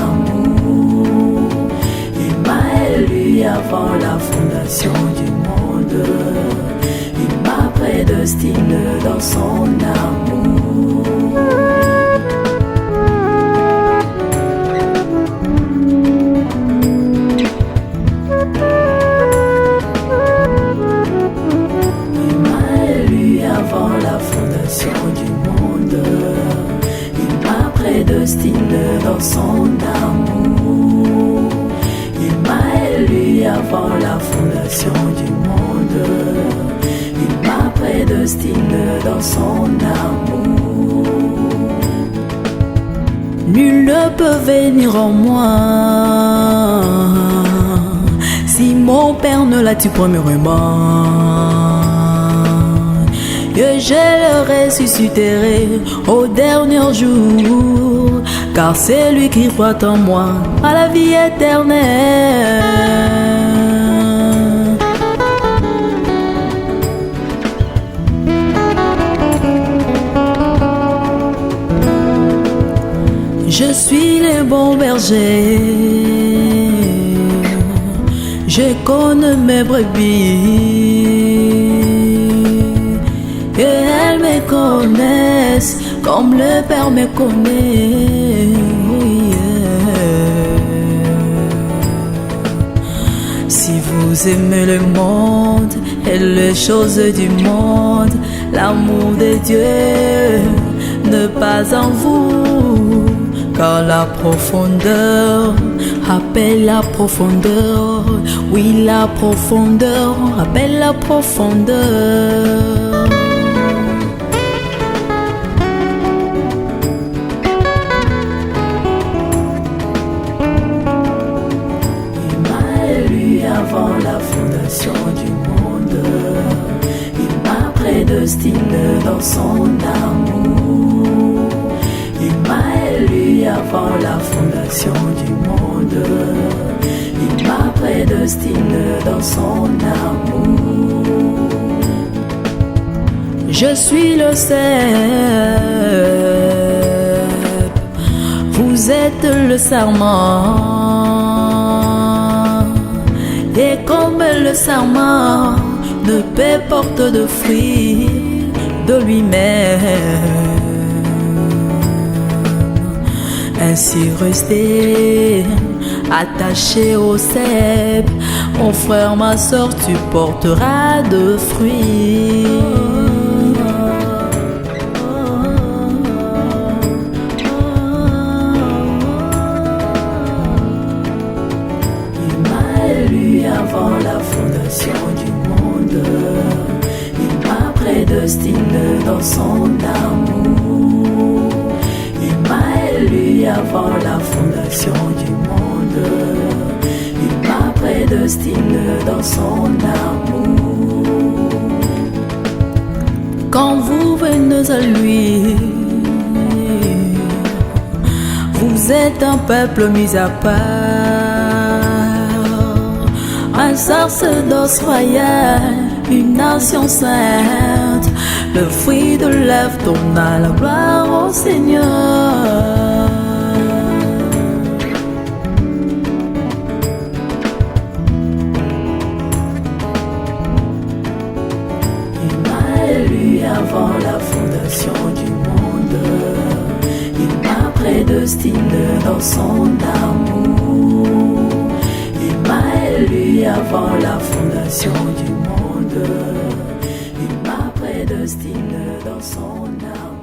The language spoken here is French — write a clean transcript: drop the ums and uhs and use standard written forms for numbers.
amour. Il m'a élu avant la fondation du monde. Il m'a prédestiné dans son amour. Il m'a élu avant la fondation du monde. Il m'a prédestiné dans son amour. Il m'a élu avant la fondation du monde. Il m'a prédestiné dans son amour. Nul ne peut venir en moi si mon Père ne l'a dit premièrement. Que je le ressusciterai au dernier jour, car c'est lui qui croit en moi à la vie éternelle. Je suis le bon berger, je connais mes brebis, et elles me connaissent comme le Père me connaît. Oh yeah. Si vous aimez le monde et les choses du monde, l'amour de Dieu n'est pas en vous. Car la profondeur appelle la profondeur. Oui, la profondeur appelle la profondeur. Il m'a élu avant la fondation du monde. Il m'a prédestiné dans son amour. Il m'a élu avant la fondation du monde. Il m'a prédestiné dans son amour. Je suis le cep, vous êtes le sarment. Et comme le sarment ne peut porter de fruits de lui-même, ainsi rester attaché au cep, mon frère, ma soeur, tu porteras de fruits. Il m'a élu avant la fondation du monde. Il m'a prédestiné dans son amour. Il m'a élu avant la fondation du monde. Il m'a prédestiné dans son amour. Quand vous venez à lui, vous êtes un peuple mis à part, un sacerdoce royal, une nation sainte. Le fruit de l'œuvre donne à la gloire au Seigneur. Il m'a élu avant la fondation du monde. Il m'a prédestiné dans son amour. Il m'a élu avant la fondation du monde. Il m'a prédestiné dans son amour.